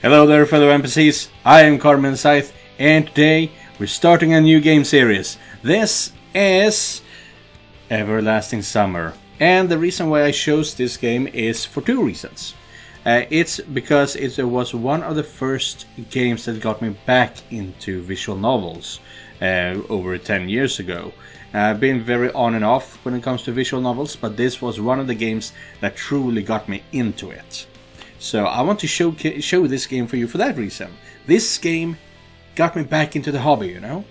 Hello there, fellow NPCs. I am Carmen Scythe, and today we're starting a new game series. This is Everlasting Summer, and the reason why I chose this game is for two reasons. It's because it was one of the first games that got me back into visual novels over 10 years ago. I've been very on and off when it comes to visual novels, but this was one of the games that truly got me into it. So I want to show this game for you for that reason. This game got me back into the hobby, you know.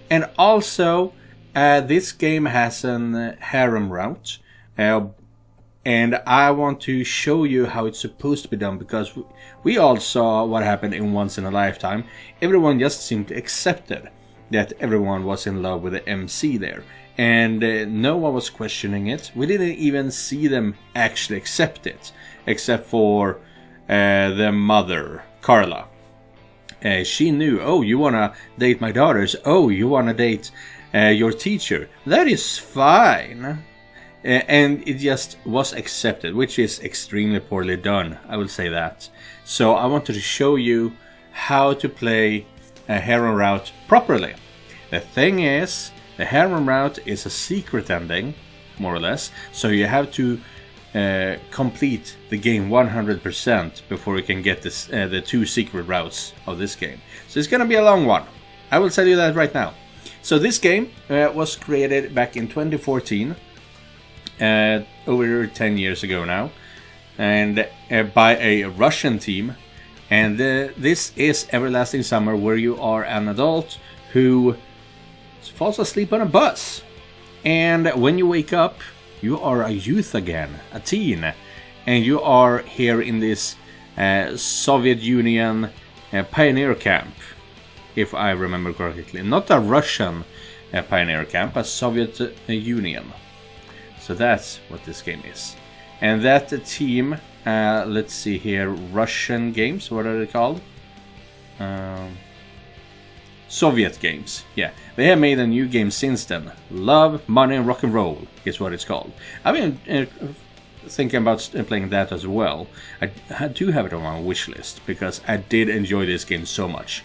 And also, this game has an harem route. And I want to show you how it's supposed to be done, because we all saw what happened in Once in a Lifetime. Everyone just seemed to accept it, that everyone was in love with the MC there. And no one was questioning it. We didn't even see them actually accept it, except for the mother, Carla. She knew, oh, you wanna date my daughters? Oh, you wanna date your teacher? That is fine. And it just was accepted, which is extremely poorly done, I will say that. So I wanted to show you how to play a harem route properly. The thing is, the harem route is a secret ending, more or less, so you have to complete the game 100% before you can get this, the two secret routes of this game. So it's gonna be a long one. I will tell you that right now. So this game was created back in 2014, over 10 years ago now, and by a Russian team. And this is Everlasting Summer, where you are an adult who falls asleep on a bus, and when you wake up, you are a youth again, a teen, and you are here in this Soviet Union pioneer camp, if I remember correctly. Not a Russian pioneer camp, a Soviet Union. So that's what this game is. And that team, let's see here, Russian games, what are they called? Soviet games, yeah. They have made a new game since then. Love, Money and Rock and Roll is what it's called. I've been thinking about playing that as well. I do have it on my wish list, because I did enjoy this game so much.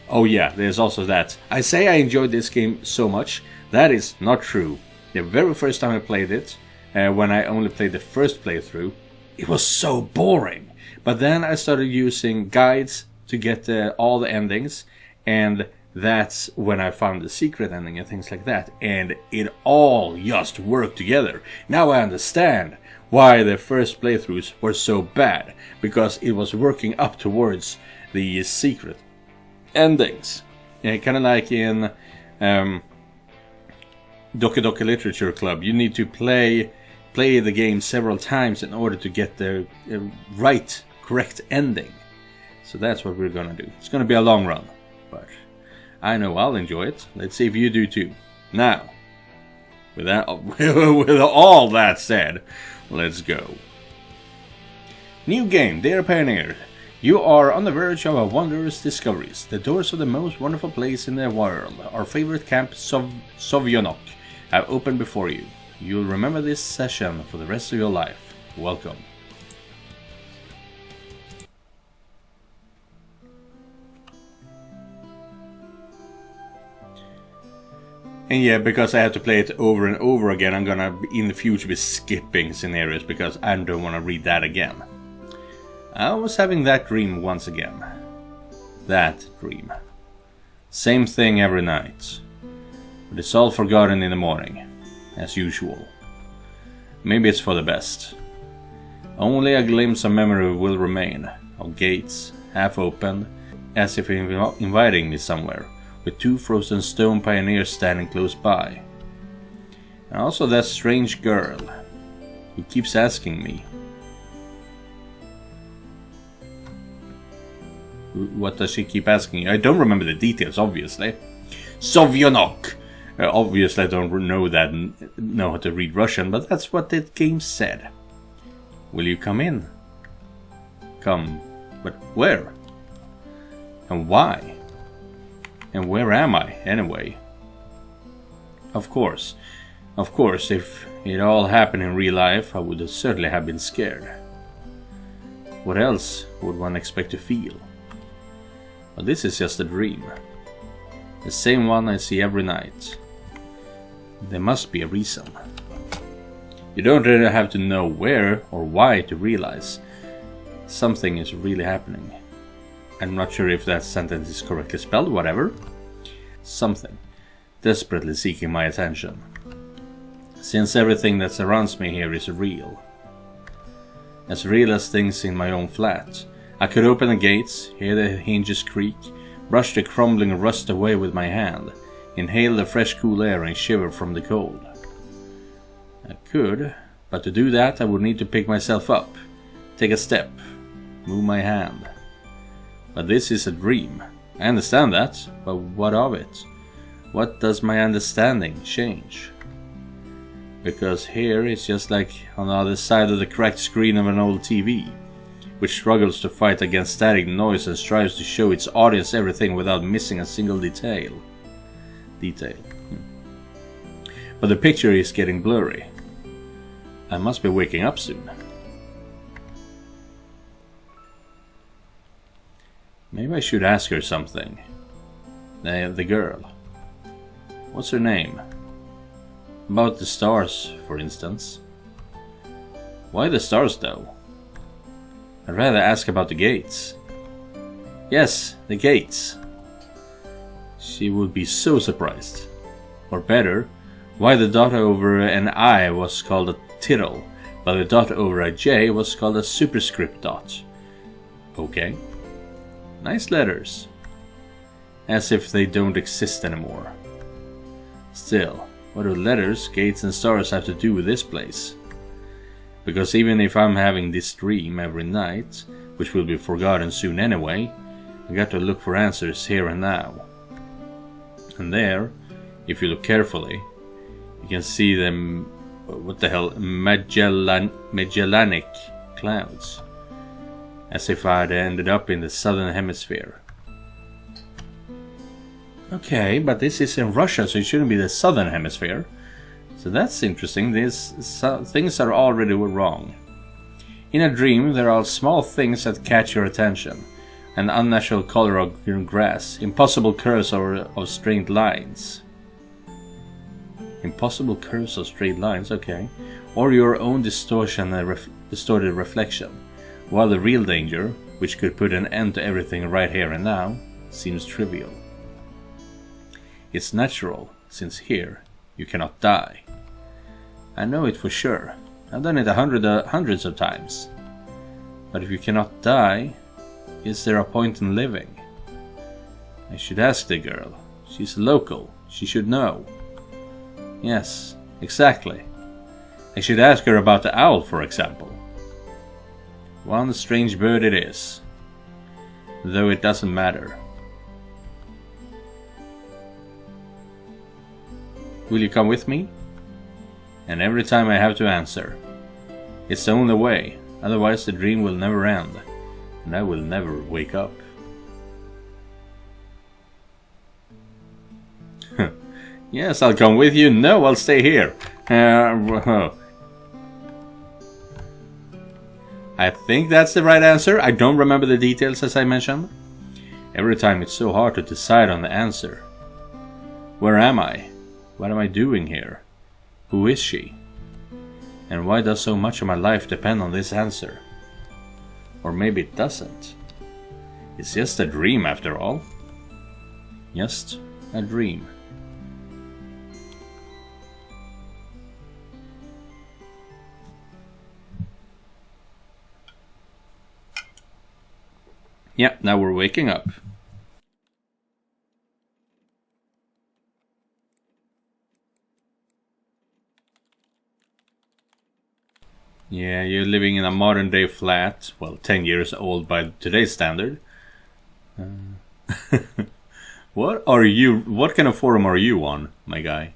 Oh yeah, there's also that. I say I enjoyed this game so much. That is not true. The very first time I played it, when I only played the first playthrough, it was so boring. But then I started using guides to get all the endings, and that's when I found the secret ending and things like that. And it all just worked together. Now I understand why the first playthroughs were so bad, because it was working up towards the secret endings. Kind of like in Doki Doki Literature Club. You need to play the game several times in order to get the correct ending. So that's what we're gonna do. It's gonna be a long run, but I know I'll enjoy it. Let's see if you do too. Now, with all that said, let's go. New game, dear Pioneer. You are on the verge of a wondrous discoveries. The doors of the most wonderful place in the world, our favorite camp, Semyon, have opened before you. You'll remember this session for the rest of your life. Welcome. And yeah, because I have to play it over and over again, I'm gonna in the future be skipping scenarios, because I don't want to read that again. I was having that dream once again. That dream. Same thing every night. But it's all forgotten in the morning, as usual. Maybe it's for the best. Only a glimpse of memory will remain, of gates, half open, as if inviting me somewhere, with two frozen stone pioneers standing close by. And also that strange girl, who keeps asking me. What does she keep asking you? I don't remember the details, obviously. Sovyonok! Obviously I don't know how to read Russian, but that's what the game said. Will you come in? Come. But where? And why? And where am I, anyway? Of course, if it all happened in real life, I would certainly have been scared. What else would one expect to feel? But this is just a dream. The same one I see every night. There must be a reason. You don't really have to know where or why to realize something is really happening. I'm not sure if that sentence is correctly spelled, whatever. Something desperately seeking my attention. Since everything that surrounds me here is real. As real as things in my own flat. I could open the gates, hear the hinges creak, brush the crumbling rust away with my hand, inhale the fresh cool air and shiver from the cold. I could, but to do that I would need to pick myself up, take a step, move my hand. But this is a dream. I understand that, but what of it? What does my understanding change? Because here it's just like on the other side of the cracked screen of an old TV, which struggles to fight against static noise and strives to show its audience everything without missing a single detail. But the picture is getting blurry. I must be waking up soon. Maybe I should ask her something. The girl. What's her name? About the stars, for instance. Why the stars, though? I'd rather ask about the gates. Yes, the gates. She would be so surprised. Or better, why the dot over an I was called a tittle, but the dot over a J was called a superscript dot. Okay. Nice letters. As if they don't exist anymore. Still, what do letters, gates and stars have to do with this place? Because even if I'm having this dream every night, which will be forgotten soon anyway, I got to look for answers here and now. And there, if you look carefully, you can see them, what the hell, Magellanic clouds. As if I'd ended up in the southern hemisphere. Okay, but this is in Russia, so it shouldn't be the southern hemisphere. So that's interesting. Things are already wrong. In a dream, there are small things that catch your attention. An unnatural color of green grass, impossible curves of straight lines. Impossible curves of straight lines, okay. Or your own distorted reflection. While the real danger, which could put an end to everything right here and now, seems trivial. It's natural, since here you cannot die. I know it for sure. I've done it hundreds of times. But if you cannot die, is there a point in living? I should ask the girl. She's local. She should know. Yes, exactly. I should ask her about the owl, for example. One strange bird it is. Though it doesn't matter. Will you come with me? And every time I have to answer. It's the only way, otherwise the dream will never end, and I will never wake up. Yes, I'll come with you. No, I'll stay here. I think that's the right answer. I don't remember the details as I mentioned. Every time it's so hard to decide on the answer. Where am I? What am I doing here? Who is she? And why does so much of my life depend on this answer? Or maybe it doesn't. It's just a dream after all. Just a dream. Yeah, now we're waking up. Yeah, you're living in a modern day flat, well, 10 years old by today's standard. What kind of forum are you on, my guy?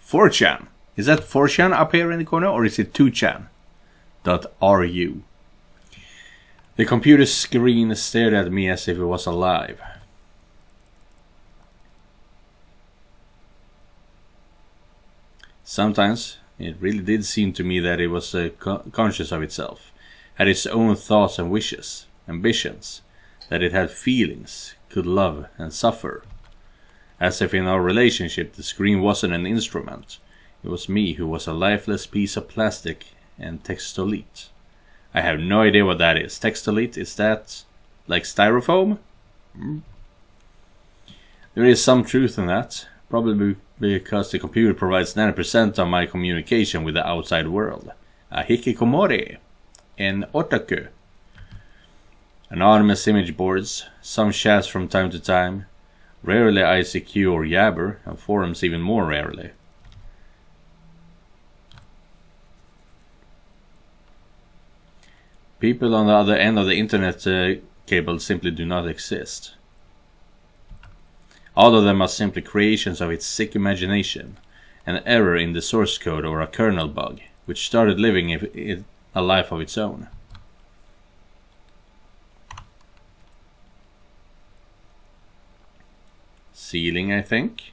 .4chan. Is that 4chan up here in the corner, or is it 2chan.ru? The computer screen stared at me as if it was alive. Sometimes it really did seem to me that it was conscious of itself, had its own thoughts and wishes, ambitions, that it had feelings, could love and suffer. As if in our relationship the screen wasn't an instrument, it was me who was a lifeless piece of plastic and textolite. I have no idea what that is. Textolite, is that like styrofoam? There is some truth in that, probably because the computer provides 90% of my communication with the outside world. A hikikomori, an otaku. Anonymous image boards, some chats from time to time, rarely ICQ or Yabber, and forums even more rarely. People on the other end of the internet cable simply do not exist. All of them are simply creations of its sick imagination, an error in the source code or a kernel bug, which started living a life of its own. Ceiling, I think.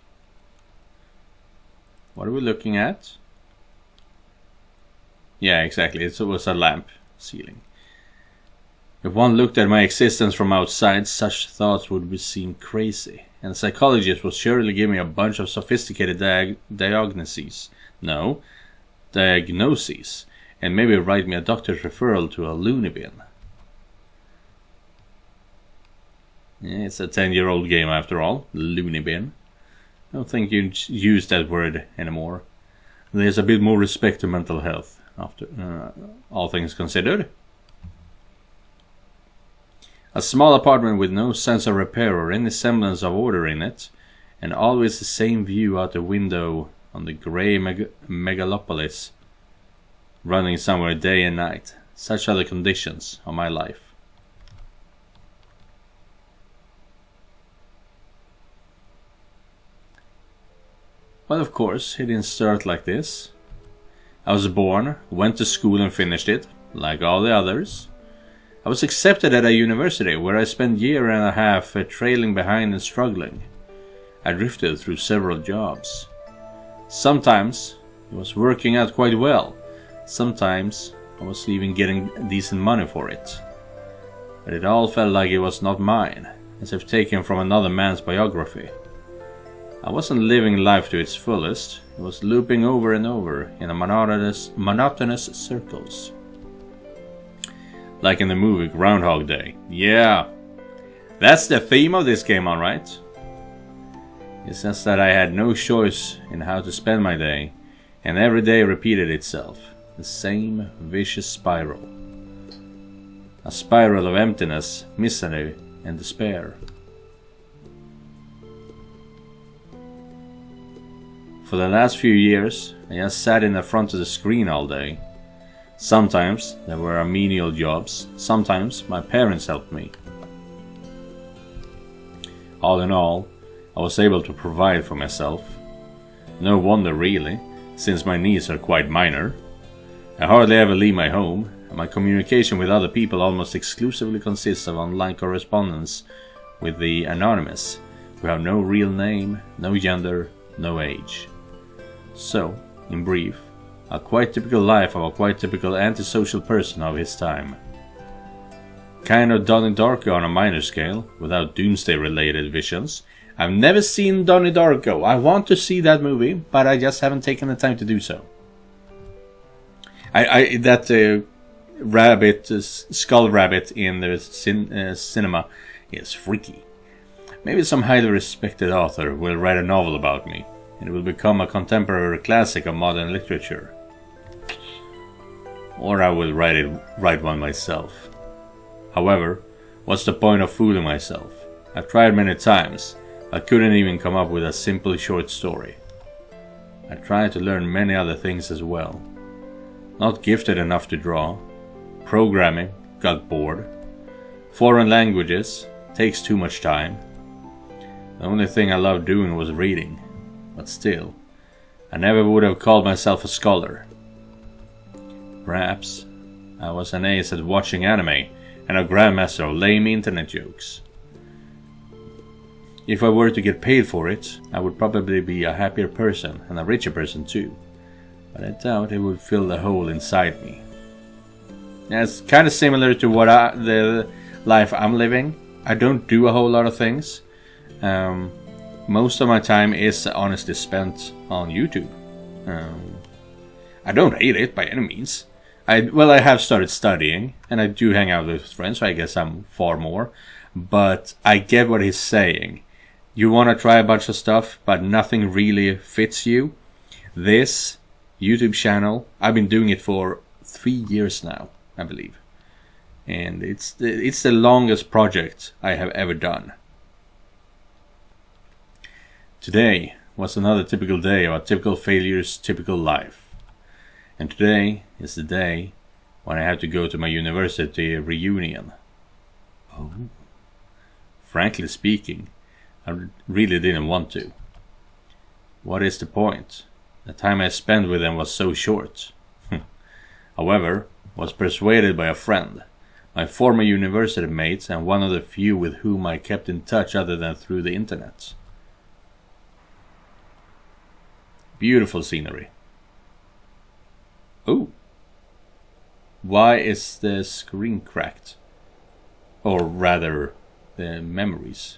What are we looking at? Yeah, exactly. It was a lamp ceiling. If one looked at my existence from outside, such thoughts would seem crazy, and a psychologist would surely give me a bunch of sophisticated diagnoses, and maybe write me a doctor's referral to a loony bin. Yeah, it's a 10-year-old game after all, loony bin. I don't think you use that word anymore. There's a bit more respect to mental health, after all things considered. A small apartment with no sense of repair or any semblance of order in it, and always the same view out the window on the grey megalopolis, running somewhere day and night. Such are the conditions of my life. But of course, it didn't start like this. I was born, went to school and finished it, like all the others. I was accepted at a university where I spent a year and a half trailing behind and struggling. I drifted through several jobs. Sometimes it was working out quite well. Sometimes I was even getting decent money for it. But it all felt like it was not mine, as if taken from another man's biography. I wasn't living life to its fullest. It was looping over and over in a monotonous circles. Like in the movie Groundhog Day. Yeah, that's the theme of this game, alright? It's just that I had no choice in how to spend my day, and every day repeated itself. The same vicious spiral. A spiral of emptiness, misery, and despair. For the last few years, I just sat in the front of the screen all day. Sometimes there were menial jobs, sometimes my parents helped me. All in all, I was able to provide for myself. No wonder really, since my needs are quite minor. I hardly ever leave my home, and my communication with other people almost exclusively consists of online correspondence with the anonymous, who have no real name, no gender, no age. So, in brief, a quite typical life of a quite typical antisocial person of his time. Kind of Donnie Darko on a minor scale, without doomsday-related visions. I've never seen Donnie Darko. I want to see that movie, but I just haven't taken the time to do so. Skull rabbit in the cinema is freaky. Maybe some highly respected author will write a novel about me, and it will become a contemporary classic of modern literature. Or I will write one myself. However, what's the point of fooling myself? I've tried many times, but couldn't even come up with a simple short story. I tried to learn many other things as well. Not gifted enough to draw. Programming, got bored. Foreign languages, takes too much time. The only thing I loved doing was reading. But still, I never would have called myself a scholar. Perhaps I was an ace at watching anime and a grandmaster of lame internet jokes. If I were to get paid for it, I would probably be a happier person and a richer person too. but I doubt it would fill the hole inside me. It's kind of similar to the life I'm living. I don't do a whole lot of things. Most of my time is honestly spent on YouTube. I don't hate it by any means. I have started studying, and I do hang out with friends, so I guess I'm far more. But I get what he's saying. You want to try a bunch of stuff, but nothing really fits you. This YouTube channel, I've been doing it for 3 years now, I believe. And it's the longest project I have ever done. Today was another typical day of a typical failures, typical life. And today is the day when I have to go to my university reunion. Oh. Frankly speaking, I really didn't want to. What is the point? The time I spent with them was so short. However, was persuaded by a friend, my former university mates, and one of the few with whom I kept in touch other than through the internet. Beautiful scenery. Oh. Why is the screen cracked? Or rather, the memories.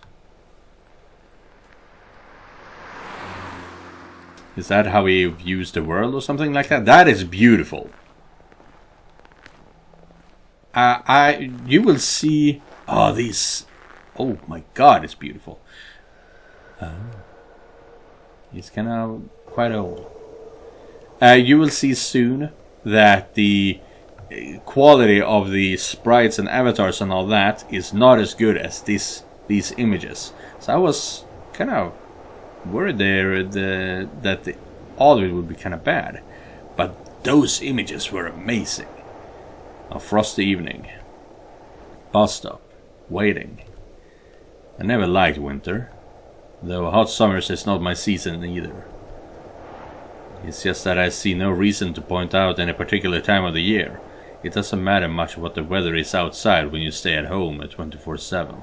Is that how he views the world or something like that? That is beautiful. You will see. These. Oh my God, it's beautiful. It's kind of quite old. You will see soon that the quality of the sprites and avatars and all that is not as good as these images. So I was kind of worried there that all of it would be kind of bad. But those images were amazing. A frosty evening. Bus stop. Waiting. I never liked winter. Though hot summers is not my season either. It's just that I see no reason to point out any particular time of the year. It doesn't matter much what the weather is outside when you stay at home at 24/7.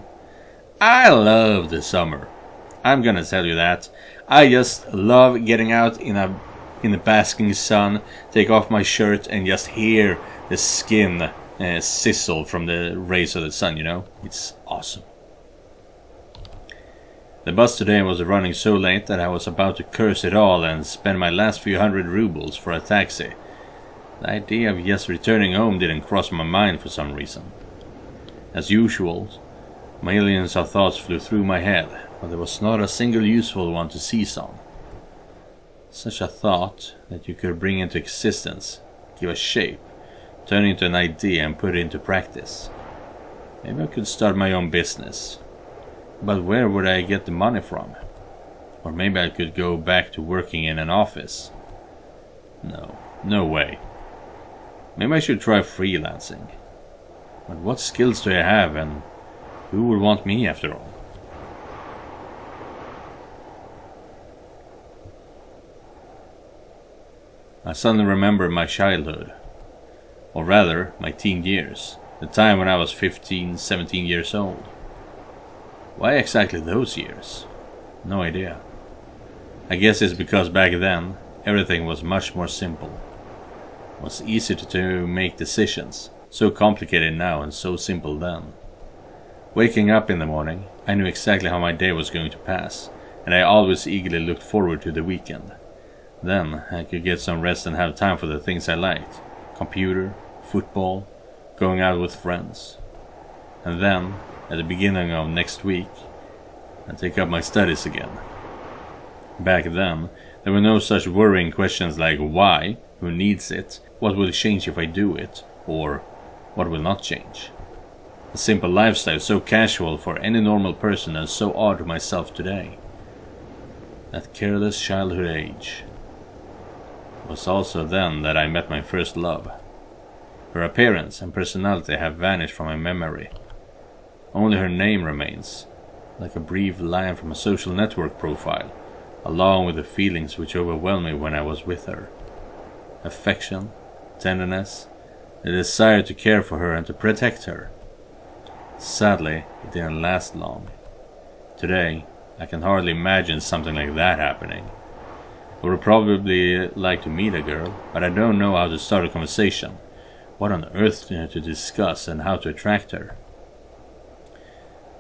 I love the summer. I'm gonna tell you that. I just love getting out in the basking sun, take off my shirt and just hear the skin sizzle from the rays of the sun, you know? It's awesome. The bus today was running so late that I was about to curse it all and spend my last few hundred rubles for a taxi. The idea of just returning home didn't cross my mind for some reason. As usual, millions of thoughts flew through my head, but there was not a single useful one to seize on. Such a thought that you could bring into existence, give a shape, turn into an idea and put it into practice. Maybe I could start my own business. But where would I get the money from? Or maybe I could go back to working in an office. No way. Maybe I should try freelancing. But what skills do I have, and who would want me after all? I suddenly remember my childhood. Or rather, my teen years. The time when I was 15, 17 years old. Why exactly those years? No idea. I guess it's because back then, everything was much more simple. It was easy to make decisions. So complicated now and so simple then. Waking up in the morning, I knew exactly how my day was going to pass, and I always eagerly looked forward to the weekend. Then I could get some rest and have time for the things I liked. Computer, football, going out with friends. And then, at the beginning of next week, I'd take up my studies again. Back then, there were no such worrying questions like why, who needs it, what will change if I do it, or what will not change. A simple lifestyle so casual for any normal person and so odd to myself today. That careless childhood age. It was also then that I met my first love. Her appearance and personality have vanished from my memory. Only her name remains, like a brief line from a social network profile, along with the feelings which overwhelmed me when I was with her. Affection, tenderness, the desire to care for her and to protect her. Sadly, it didn't last long. Today, I can hardly imagine something like that happening. I would probably like to meet a girl, but I don't know how to start a conversation. What on earth to discuss and how to attract her?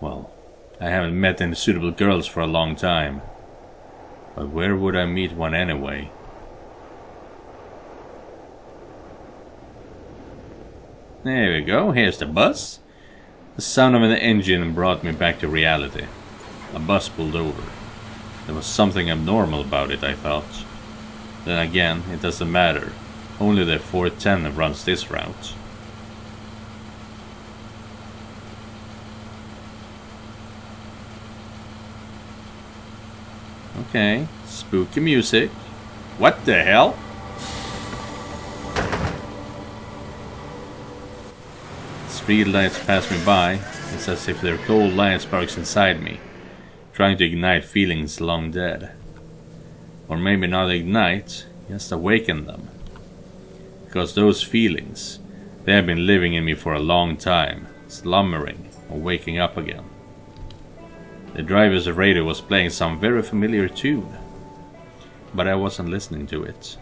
Well, I haven't met any suitable girls for a long time. But where would I meet one anyway? There we go, here's the bus. The sound of an engine brought me back to reality. A bus pulled over. There was something abnormal about it, I thought. Then again, it doesn't matter. Only the 410 runs this route. Okay, spooky music. What the hell? Street lights pass me by. It's as if their cold light sparks inside me, trying to ignite feelings long dead. Or maybe not ignite, just awaken them. Because those feelings, they have been living in me for a long time, slumbering or waking up again. The driver's radio was playing some very familiar tune, but I wasn't listening to it.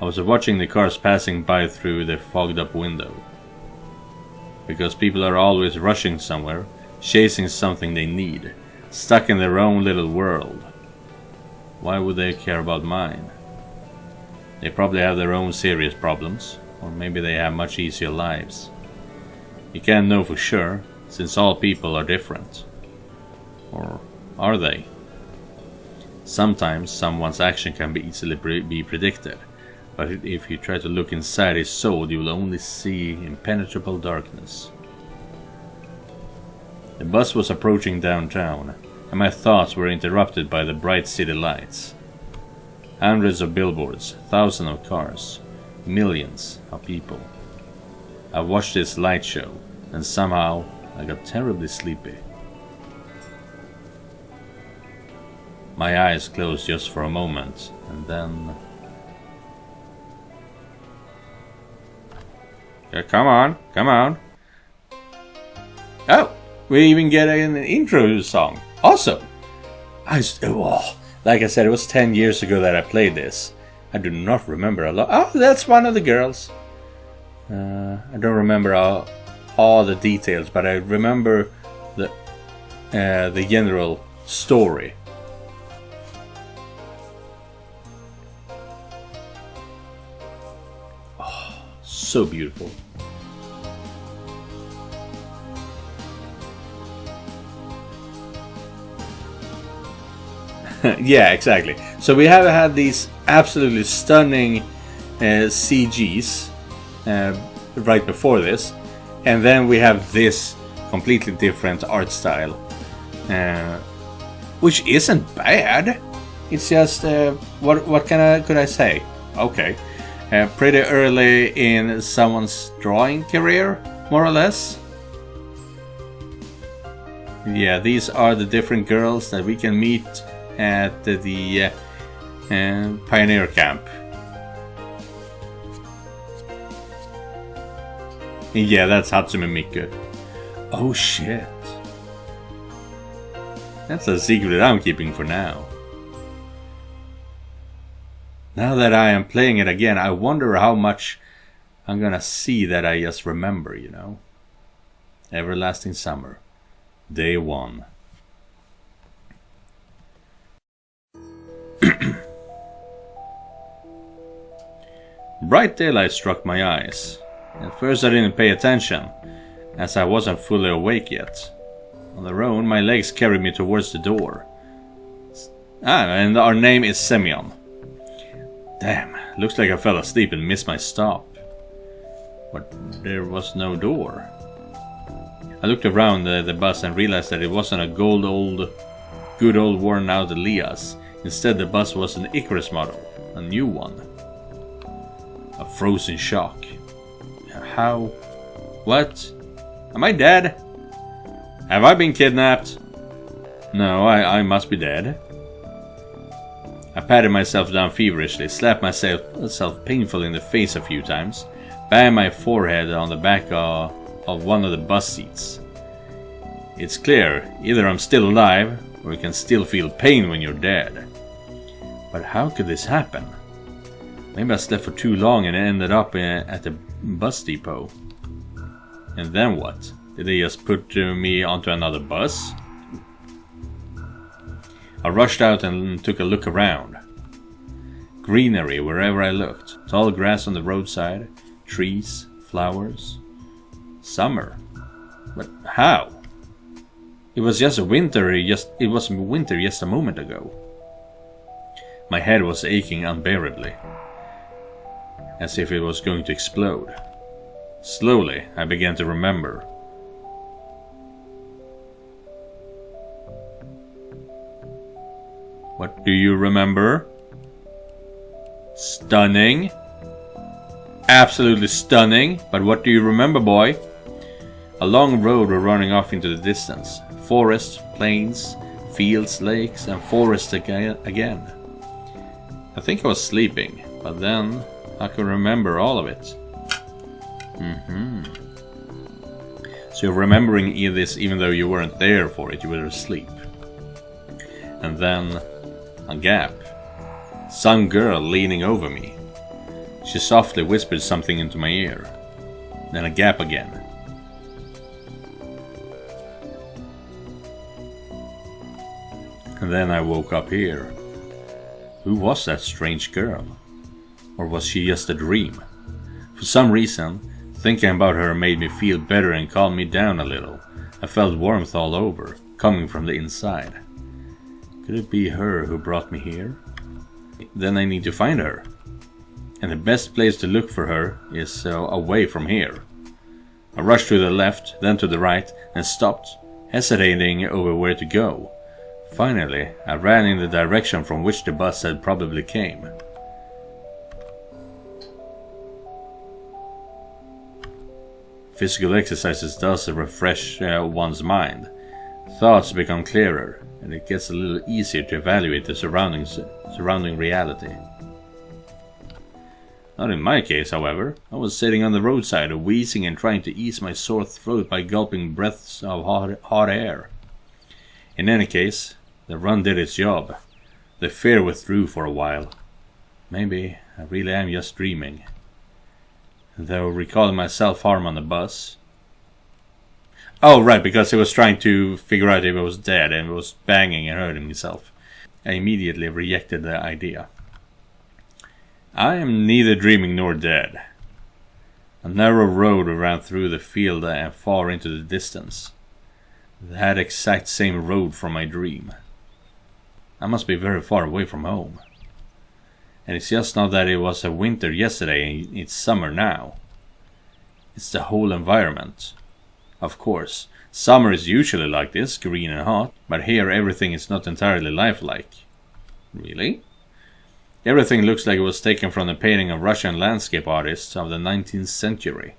I was watching the cars passing by through the fogged up window. Because people are always rushing somewhere, chasing something they need, stuck in their own little world. Why would they care about mine? They probably have their own serious problems, or maybe they have much easier lives. You can't know for sure, since all people are different. Or are they? Sometimes someone's action can be easily be predicted, but if you try to look inside his soul, you will only see impenetrable darkness. The bus was approaching downtown, and my thoughts were interrupted by the bright city lights. Hundreds of billboards, thousands of cars, millions of people. I watched this light show, and somehow I got terribly sleepy. My eyes closed just for a moment, and then... Yeah, come on, come on. Oh, we even get an intro song. Awesome. Like I said, it was 10 years ago that I played this. I do not remember a lot. Oh, that's one of the girls. I don't remember all the details, but I remember the general story. Oh, so beautiful. Yeah, exactly. So we have had these absolutely stunning CGs right before this, and then we have this completely different art style, which isn't bad. It's just what could I say? Okay, pretty early in someone's drawing career, more or less. Yeah, these are the different girls that we can meet at the pioneer camp. Yeah, that's Hatsume Miku. Oh shit. That's a secret that I'm keeping for now. Now that I am playing it again, I wonder how much I'm gonna see that I just remember, you know. Everlasting Summer. Day 1. Bright daylight struck my eyes. At first I didn't pay attention, as I wasn't fully awake yet. On their own, my legs carried me towards the door. And our name is Semyon. Damn, looks like I fell asleep and missed my stop. But there was no door. I looked around the bus and realized that it wasn't a good old worn out Elias. Instead, the bus was an Icarus model, a new one. A frozen shock. How? What? Am I dead? Have I been kidnapped? No, I must be dead. I patted myself down feverishly, slapped myself painfully in the face a few times, banged my forehead on the back of one of the bus seats. It's clear, either I'm still alive, or you can still feel pain when you're dead. But how could this happen? Maybe I slept for too long and ended up at the bus depot. And then what? Did they just put me onto another bus? I rushed out and took a look around. Greenery wherever I looked. Tall grass on the roadside. Trees, flowers. Summer. But how? It was winter just a moment ago. My head was aching unbearably, as if it was going to explode. Slowly, I began to remember. What do you remember? Stunning. Absolutely stunning. But what do you remember, boy? A long road was running off into the distance. Forest, plains, fields, lakes, and forest again. I think I was sleeping, but then I could remember all of it. So you're remembering this even though you weren't there for it, you were asleep. And then a gap. Some girl leaning over me. She softly whispered something into my ear. Then a gap again. And then I woke up here. Who was that strange girl? Or was she just a dream? For some reason, thinking about her made me feel better and calmed me down a little. I felt warmth all over, coming from the inside. Could it be her who brought me here? Then I need to find her. And the best place to look for her is away from here. I rushed to the left, then to the right, and stopped, hesitating over where to go. Finally, I ran in the direction from which the bus had probably came. Physical exercises does refresh one's mind. Thoughts become clearer, and it gets a little easier to evaluate the surrounding reality. Not in my case, however. I was sitting on the roadside, wheezing and trying to ease my sore throat by gulping breaths of hot air. In any case, the run did its job. The fear withdrew for a while. Maybe I really am just dreaming. Though recalling my self-harm on the bus. Oh, right, because he was trying to figure out if I was dead and was banging and hurting himself. I immediately rejected the idea. I am neither dreaming nor dead. A narrow road ran through the field and far into the distance. That exact same road from my dream. I must be very far away from home. And it's just not that it was a winter yesterday and it's summer now. It's the whole environment. Of course, summer is usually like this, green and hot, but here everything is not entirely lifelike. Really? Everything looks like it was taken from the painting of Russian landscape artists of the 19th century.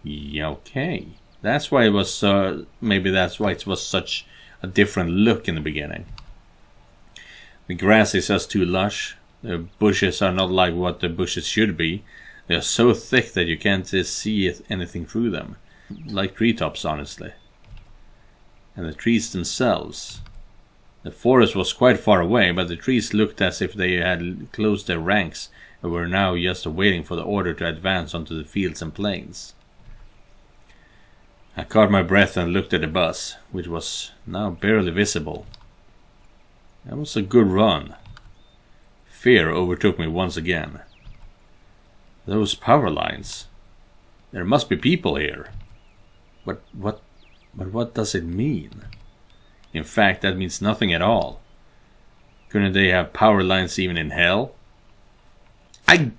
Yeah, okay. That's why it was maybe that's why it was such a different look in the beginning. The grass is just too lush. The bushes are not like what the bushes should be. They are so thick that you can't see anything through them. Like treetops, honestly. And the trees themselves. The forest was quite far away, but the trees looked as if they had closed their ranks and were now just waiting for the order to advance onto the fields and plains. I caught my breath and looked at the bus, which was now barely visible. That was a good run. Fear overtook me once again. Those power lines. There must be people here. But what does it mean? In fact, that means nothing at all. Couldn't they have power lines even in hell? I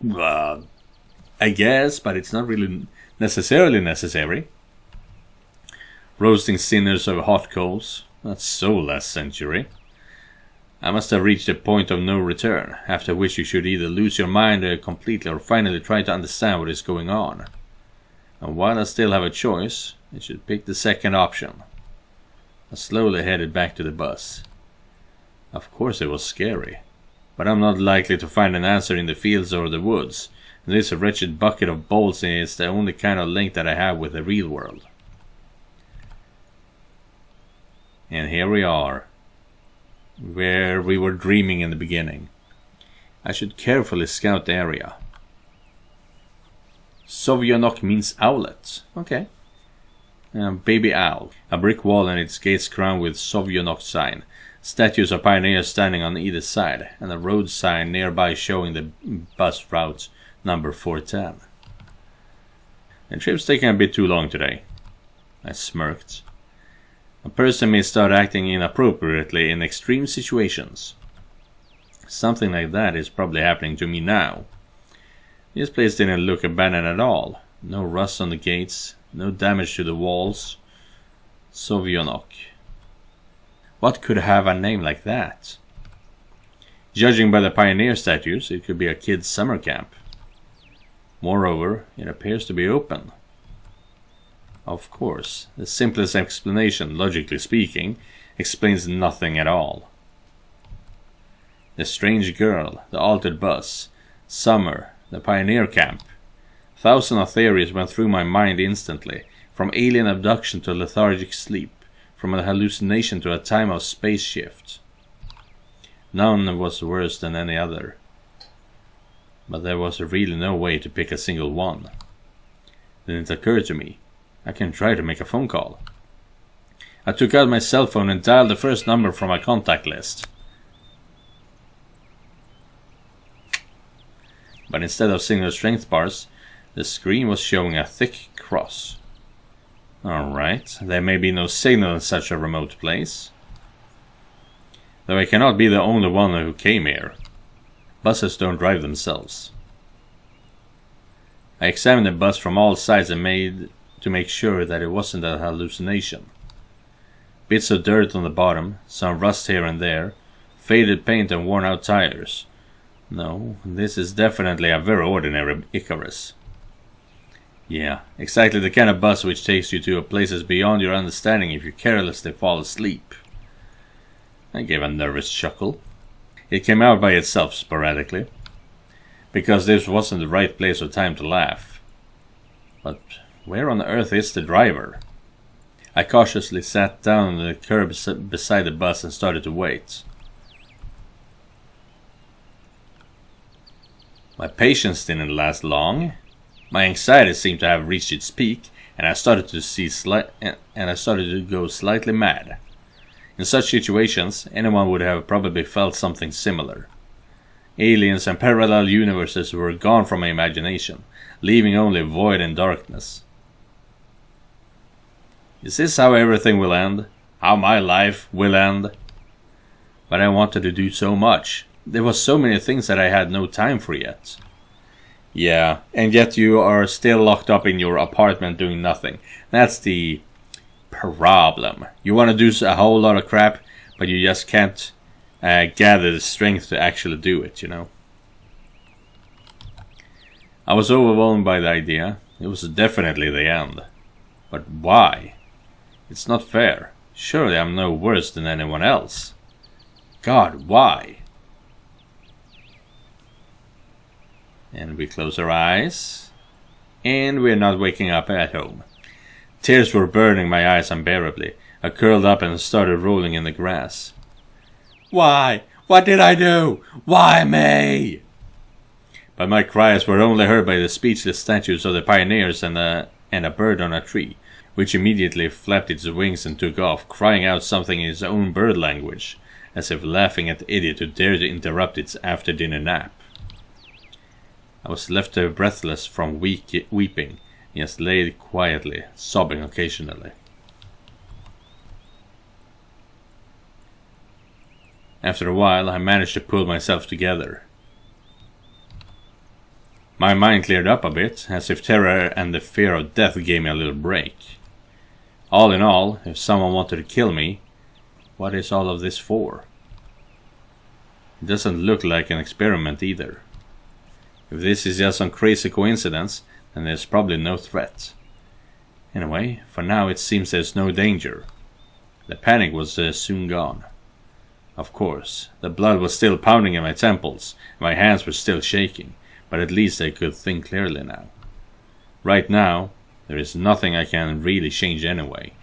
guess, but it's not really necessarily necessary. Roasting sinners over hot coals. That's so last century. I must have reached a point of no return, after which you should either lose your mind completely or finally try to understand what is going on. And while I still have a choice, I should pick the second option. I slowly headed back to the bus. Of course it was scary, but I'm not likely to find an answer in the fields or the woods, and this wretched bucket of bolts is the only kind of link that I have with the real world. And here we are, where we were dreaming in the beginning. I should carefully scout the area. Sovyonok means owlet. Okay. Baby owl. A brick wall and its gates crowned with Sovyonok sign. Statues of pioneers standing on either side, and a road sign nearby showing the bus route number 410. The trip's taking a bit too long today. I smirked. A person may start acting inappropriately in extreme situations. Something like that is probably happening to me now. This place didn't look abandoned at all. No rust on the gates, no damage to the walls. Sovyonok. What could have a name like that? Judging by the pioneer statues, it could be a kid's summer camp. Moreover, it appears to be open. Of course, the simplest explanation, logically speaking, explains nothing at all. The strange girl, the altered bus, summer, the pioneer camp. Thousands of theories went through my mind instantly, from alien abduction to lethargic sleep, from a hallucination to a time of space shift. None was worse than any other. But there was really no way to pick a single one. Then it occurred to me, I can try to make a phone call. I took out my cell phone and dialed the first number from my contact list. But instead of signal strength bars, the screen was showing a thick cross. Alright, there may be no signal in such a remote place. Though I cannot be the only one who came here. Buses don't drive themselves. I examined the bus from all sides and made to make sure that it wasn't a hallucination. Bits of dirt on the bottom, some rust here and there, faded paint and worn out tires. No, this is definitely a very ordinary Icarus. Yeah, exactly the kind of bus which takes you to places beyond your understanding if you carelessly fall asleep. I gave a nervous chuckle. It came out by itself sporadically, because this wasn't the right place or time to laugh. But where on earth is the driver? I cautiously sat down on the curb beside the bus and started to wait. My patience didn't last long. My anxiety seemed to have reached its peak, and I started to go slightly mad. In such situations, anyone would have probably felt something similar. Aliens and parallel universes were gone from my imagination, leaving only void and darkness. Is this how everything will end? How my life will end? But I wanted to do so much. There were so many things that I had no time for yet. Yeah, and yet you are still locked up in your apartment doing nothing. That's the problem. You want to do a whole lot of crap, but you just can't gather the strength to actually do it, you know. I was overwhelmed by the idea. It was definitely the end. But why? It's not fair. Surely I'm no worse than anyone else. God, why? And we close our eyes. And we're not waking up at home. Tears were burning my eyes unbearably. I curled up and started rolling in the grass. Why? What did I do? Why me? But my cries were only heard by the speechless statues of the pioneers and a bird on a tree, which immediately flapped its wings and took off, crying out something in its own bird language, as if laughing at the idiot who dared to interrupt its after-dinner nap. I was left breathless from weeping, just lay quietly, sobbing occasionally. After a while, I managed to pull myself together. My mind cleared up a bit, as if terror and the fear of death gave me a little break. All in all, if someone wanted to kill me, what is all of this for? It doesn't look like an experiment either. If this is just some crazy coincidence, then there's probably no threat. Anyway, for now it seems there's no danger. The panic was soon gone. Of course, the blood was still pounding in my temples, and my hands were still shaking, but at least I could think clearly now. Right now, there is nothing I can really change anyway.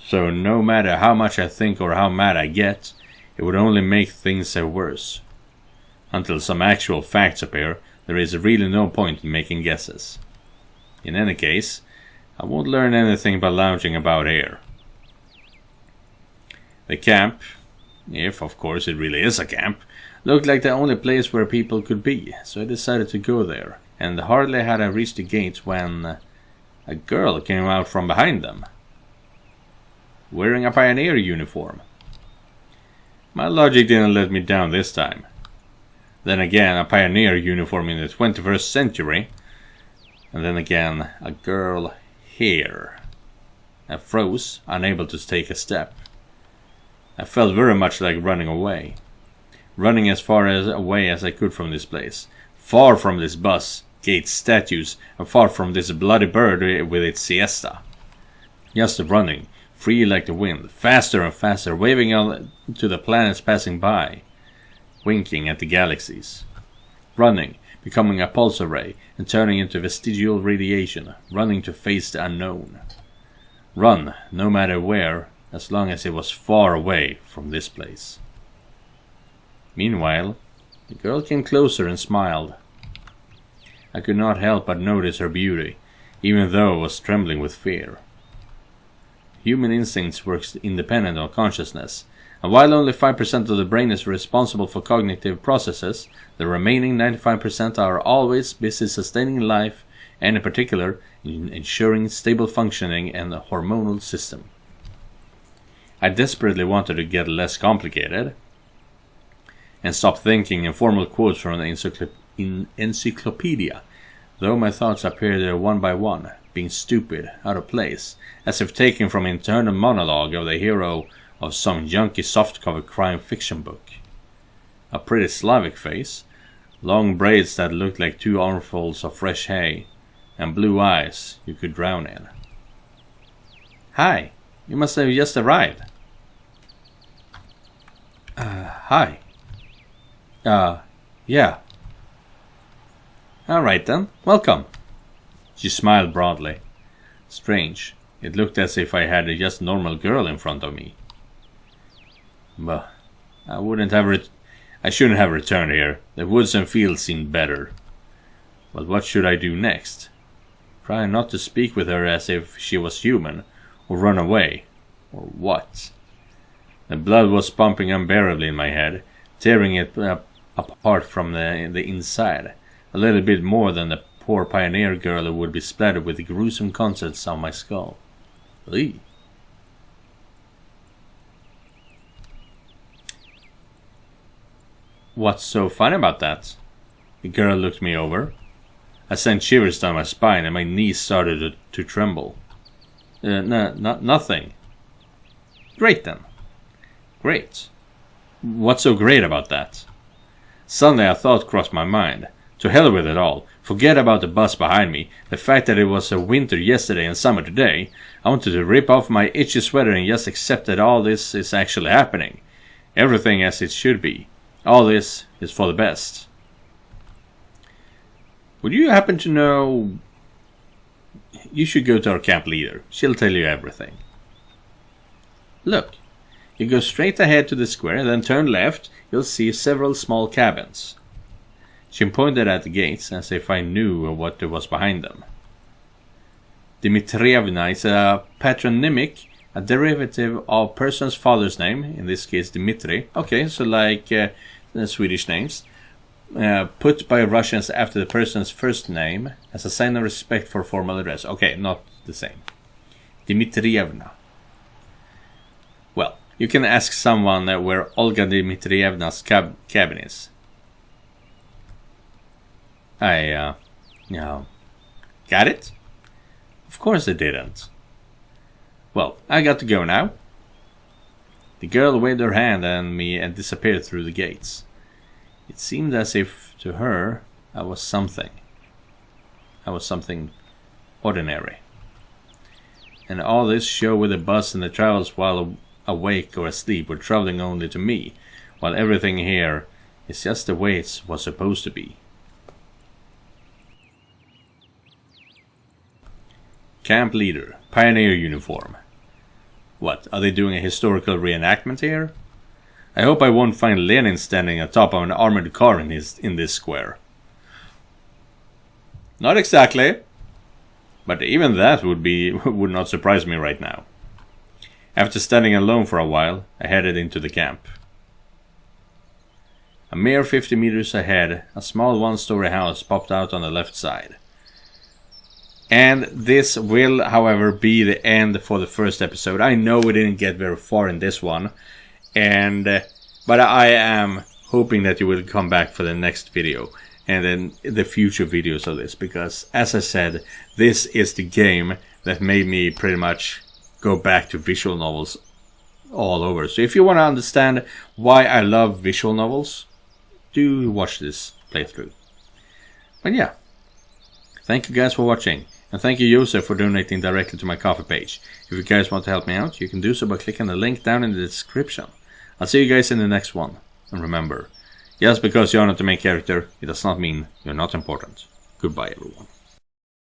So no matter how much I think or how mad I get, it would only make things worse. Until some actual facts appear, there is really no point in making guesses. In any case, I won't learn anything by lounging about here. The camp, if of course it really is a camp, looked like the only place where people could be, so I decided to go there, and hardly had I reached the gate when a girl came out from behind them, wearing a pioneer uniform. My logic didn't let me down this time. Then again, a pioneer uniform in the 21st century, and then again, a girl here. I froze, unable to take a step. I felt very much like running away. Running as far away as I could from this place. Far from this bus, gate statues, and far from this bloody bird with its siesta. Just running, free like the wind, faster and faster, waving out to the planets passing by, winking at the galaxies. Running, becoming a pulsar ray, and turning into vestigial radiation, running to face the unknown. Run, no matter where, as long as it was far away from this place. Meanwhile, the girl came closer and smiled. I could not help but notice her beauty, even though I was trembling with fear. Human instincts work independent of consciousness, and while only 5% of the brain is responsible for cognitive processes, the remaining 95% are always busy sustaining life, and in particular, in ensuring stable functioning and the hormonal system. I desperately wanted to get less complicated, and stop thinking in formal quotes from the encyclopedia, though my thoughts appeared there one by one, being stupid, out of place, as if taken from internal monologue of the hero of some junky softcover crime fiction book. A pretty Slavic face, long braids that looked like 2 armfuls of fresh hay, and blue eyes you could drown in. Hi, you must have just arrived. Hi. Yeah. Alright then, welcome. She smiled broadly. Strange, it looked as if I had a just normal girl in front of me. But I shouldn't have returned here. The woods and fields seemed better. But what should I do next? Try not to speak with her as if she was human, or run away, or what? The blood was pumping unbearably in my head, tearing it apart from the inside, a little bit more than the poor pioneer girl who would be splattered with the gruesome contents on my skull. Eey. What's so funny about that? The girl looked me over. I sent shivers down my spine and my knees started to tremble. Nothing. Great then. Great. What's so great about that? Suddenly a thought crossed my mind. To hell with it all. Forget about the bus behind me, the fact that it was a winter yesterday and summer today. I wanted to rip off my itchy sweater and just accept that all this is actually happening. Everything as it should be. All this is for the best. Would you happen to know... You should go to our camp leader. She'll tell you everything. Look. You go straight ahead to the square, then turn left. You'll see several small cabins. She pointed at the gates as if I knew what was behind them. Dmitrievna is a patronymic, a derivative of person's father's name, in this case Dmitri. Okay, so like the Swedish names. Put by Russians after the person's first name as a sign of respect for formal address. Okay, not the same. Dmitrievna. Well, you can ask someone where Olga Dmitrievna's cabin is. Got it? Of course I didn't. Well, I got to go now. The girl waved her hand at me and disappeared through the gates. It seemed as if, to her, I was something. I was something ordinary. And all this show with the bus and the travels while awake or asleep were troubling only to me, while everything here is just the way it was supposed to be. Camp leader, pioneer uniform. What, are they doing a historical reenactment here? I hope I won't find Lenin standing atop of an armored car in this square. Not exactly, but even that would not surprise me right now. After standing alone for a while, I headed into the camp. A mere 50 meters ahead, a small one-story house popped out on the left side. And this will, however, be the end for the first episode. I know we didn't get very far in this one, but I am hoping that you will come back for the next video and then the future videos of this, because as I said, this is the game that made me pretty much go back to visual novels all over. So if you want to understand why I love visual novels, do watch this playthrough. But yeah, thank you guys for watching, and thank you Josef for donating directly to my Ko-fi page. If you guys want to help me out, you can do so by clicking the link down in the description. I'll see you guys in the next one, and remember, just because you're not the main character, it does not mean you're not important. Goodbye everyone.